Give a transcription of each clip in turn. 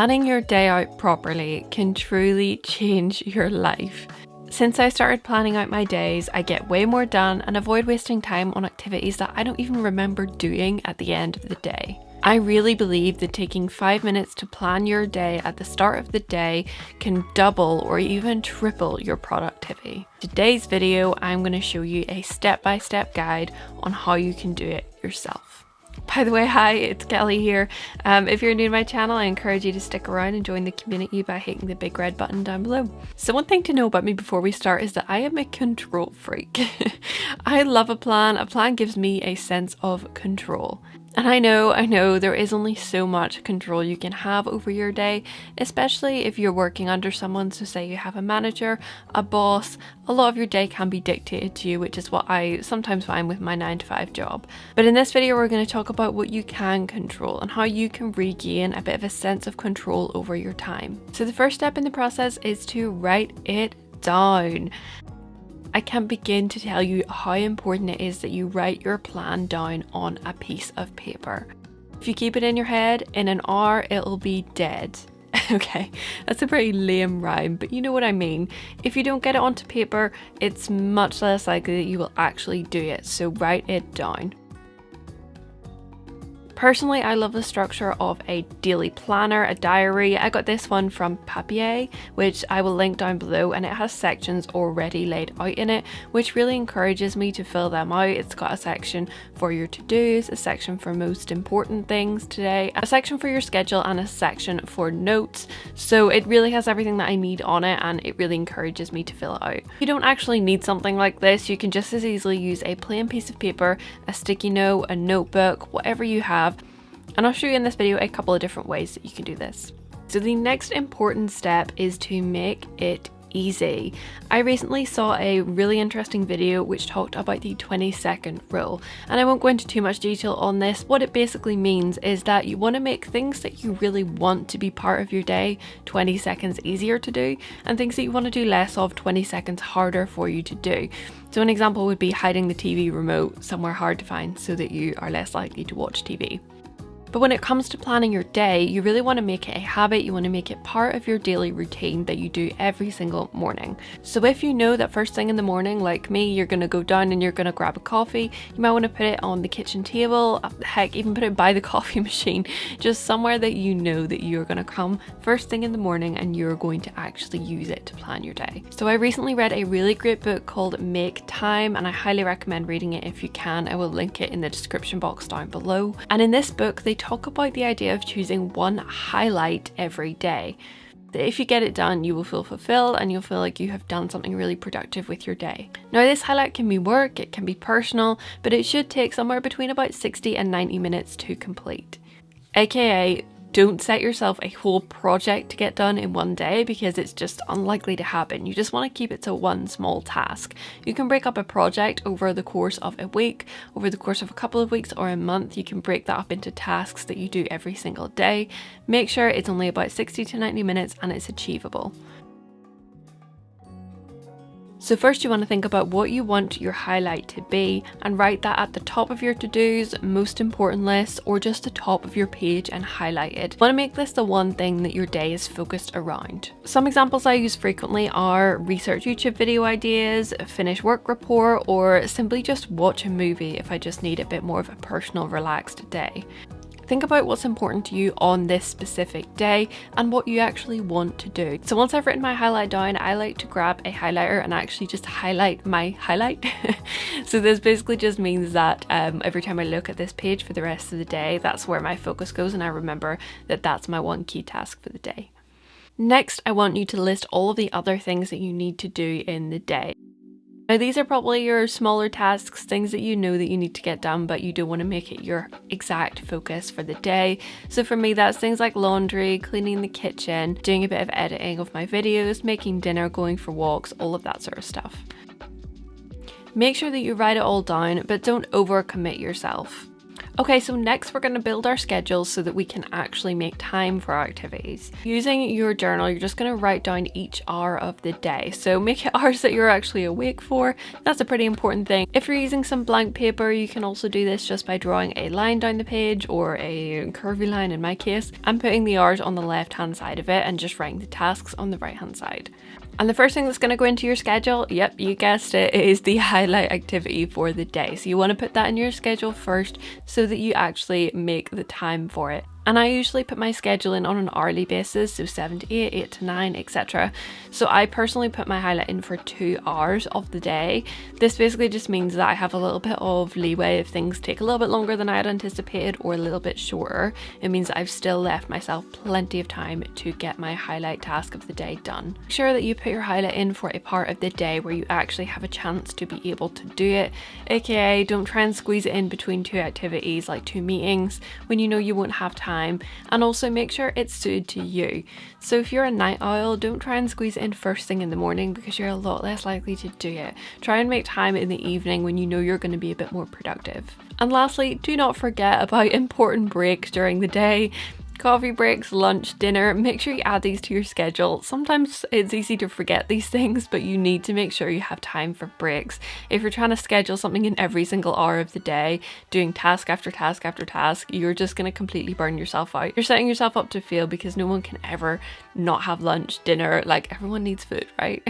Planning your day out properly can truly change your life. Since I started planning out my days, I get way more done and avoid wasting time on activities that I don't even remember doing at the end of the day. I really believe that taking 5 minutes to plan your day at the start of the day can double or even triple your productivity. Today's video, I'm going to show you a step-by-step guide on how you can do it yourself. By the way, hi, it's Kelly here. If you're new to my channel, I encourage you to stick around and join the community by hitting the big red button down below. So one thing to know about me before we start is that I am a control freak. I love a plan. A plan gives me a sense of control. And I know there is only so much control you can have over your day, especially if you're working under someone. So say you have a manager, a boss, a lot of your day can be dictated to you, which is what I sometimes find with my 9-to-5 job. But in this video, we're going to talk about what you can control and how you can regain a bit of a sense of control over your time. So the first step in the process is to write it down. I can't begin to tell you how important it is that you write your plan down on a piece of paper. If you keep it in your head, in an hour, it'll be dead. Okay, that's a pretty lame rhyme, but you know what I mean. If you don't get it onto paper, it's much less likely that you will actually do it, so write it down. Personally, I love the structure of a daily planner, a diary. I got this one from Papier, which I will link down below, and it has sections already laid out in it, which really encourages me to fill them out. It's got a section for your to-dos, a section for most important things today, a section for your schedule, and a section for notes. So it really has everything that I need on it, and it really encourages me to fill it out. You don't actually need something like this. You can just as easily use a plain piece of paper, a sticky note, a notebook, whatever you have. And I'll show you in this video a couple of different ways that you can do this. So the next important step is to make it easy. I recently saw a really interesting video which talked about the 20-second rule, and I won't go into too much detail on this. What it basically means is that you want to make things that you really want to be part of your day 20 seconds easier to do, and things that you want to do less of 20 seconds harder for you to do. So an example would be hiding the TV remote somewhere hard to find so that you are less likely to watch TV. But when it comes to planning your day, you really want to make it a habit. You want to make it part of your daily routine that you do every single morning. So if you know that first thing in the morning, like me, you're going to go down and you're going to grab a coffee, you might want to put it on the kitchen table, heck, even put it by the coffee machine, just somewhere that you know that you're going to come first thing in the morning and you're going to actually use it to plan your day. So I recently read a really great book called Make Time, and I highly recommend reading it if you can. I will link it in the description box down below. And in this book, they talk about the idea of choosing one highlight every day. If you get it done, you will feel fulfilled and you'll feel like you have done something really productive with your day. Now, this highlight can be work, it can be personal, but it should take somewhere between about 60 and 90 minutes to complete. AKA, don't set yourself a whole project to get done in one day because it's just unlikely to happen. You just want to keep it to one small task. You can break up a project over the course of a week, over the course of a couple of weeks or a month. You can break that up into tasks that you do every single day. Make sure it's only about 60 to 90 minutes and it's achievable. So first you want to think about what you want your highlight to be and write that at the top of your to-dos, most important list, or just the top of your page and highlight it. You want to make this the one thing that your day is focused around. Some examples I use frequently are research YouTube video ideas, finish work report, or simply just watch a movie if I just need a bit more of a personal, relaxed day. Think about what's important to you on this specific day and what you actually want to do. So once I've written my highlight down, I like to grab a highlighter and actually just highlight my highlight. So this basically just means that every time I look at this page for the rest of the day, that's where my focus goes and I remember that that's my one key task for the day. Next, I want you to list all of the other things that you need to do in the day. Now these are probably your smaller tasks, things that you know that you need to get done, but you don't want to make it your exact focus for the day. So for me, that's things like laundry, cleaning the kitchen, doing a bit of editing of my videos, making dinner, going for walks, all of that sort of stuff. Make sure that you write it all down, but don't overcommit yourself. Okay, so next we're going to build our schedules so that we can actually make time for our activities. Using your journal, you're just going to write down each hour of the day. So make it hours that you're actually awake for. That's a pretty important thing. If you're using some blank paper, you can also do this just by drawing a line down the page, or a curvy line in my case, and putting the hours on the left hand side of it and just writing the tasks on the right hand side. And the first thing that's going to go into your schedule, yep, you guessed it, is the highlight activity for the day. So you want to put that in your schedule first so that you actually make the time for it. And I usually put my schedule in on an hourly basis, so 7 to 8, 8 to 9, etc. So I personally put my highlight in for 2 hours of the day. This basically just means that I have a little bit of leeway if things take a little bit longer than I had anticipated, or a little bit shorter. It means that I've still left myself plenty of time to get my highlight task of the day done. Make sure that you put your highlight in for a part of the day where you actually have a chance to be able to do it, aka don't try and squeeze it in between 2 activities like 2 meetings when you know you won't have time. And also make sure it's suited to you. So if you're a night owl, don't try and squeeze it in first thing in the morning because you're a lot less likely to do it. Try and make time in the evening when you know you're going to be a bit more productive. And lastly, do not forget about important breaks during the day. Coffee breaks, lunch, dinner, make sure you add these to your schedule. Sometimes it's easy to forget these things, but you need to make sure you have time for breaks. If you're trying to schedule something in every single hour of the day, doing task after task after task, you're just going to completely burn yourself out. You're setting yourself up to fail because no one can ever not have lunch, dinner, like everyone needs food, right?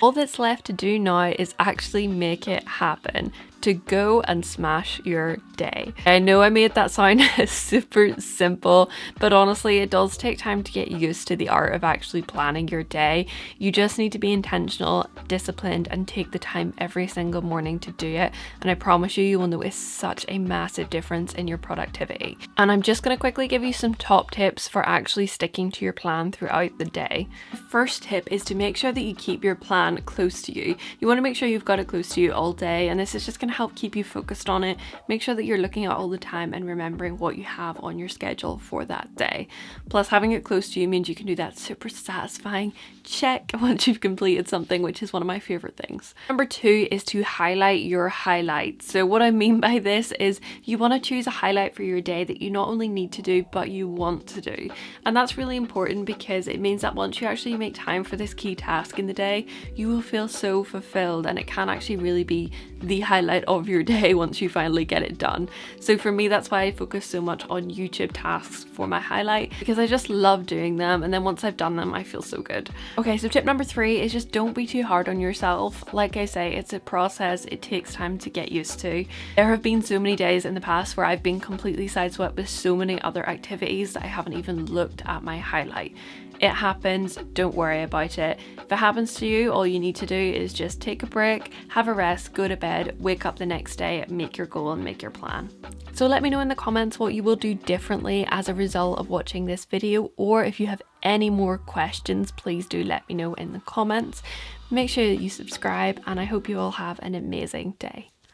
All that's left to do now is actually make it happen, to go and smash your day. I know I made that sound super simple, but honestly it does take time to get used to the art of actually planning your day. You just need to be intentional, disciplined, and take the time every single morning to do it, and I promise you, you will notice such a massive difference in your productivity. And I'm just going to quickly give you some top tips for actually sticking to your plan throughout the day. The first tip is to make sure that you keep your plan close to you. You want to make sure you've got it close to you all day, and this is just going to help keep you focused on it. Make sure that you're looking at all the time and remembering what you have on your schedule for that day. Plus, having it close to you means you can do that super satisfying check once you've completed something, which is one of my favorite things. Number 2 is to highlight your highlights. So what I mean by this is you want to choose a highlight for your day that you not only need to do, but you want to do. And that's really important because it means that once you actually make time for this key task in the day, you will feel so fulfilled, and it can actually really be the highlight of your day once you finally get it done. So for me, that's why I focus so much on YouTube tasks for my highlight, because I just love doing them, and then once I've done them I feel so good. Okay, so tip number 3 is just don't be too hard on yourself. Like I say, it's a process, it takes time to get used to. There have been so many days in the past where I've been completely sideswept with so many other activities that I haven't even looked at my highlight. It happens, don't worry about it. If it happens to you, all you need to do is just take a break, have a rest, go to bed, wake up the next day, make your goal and make your plan. So let me know in the comments what you will do differently as a result of watching this video, or if you have any more questions, please do let me know in the comments. Make sure that you subscribe, and I hope you all have an amazing day.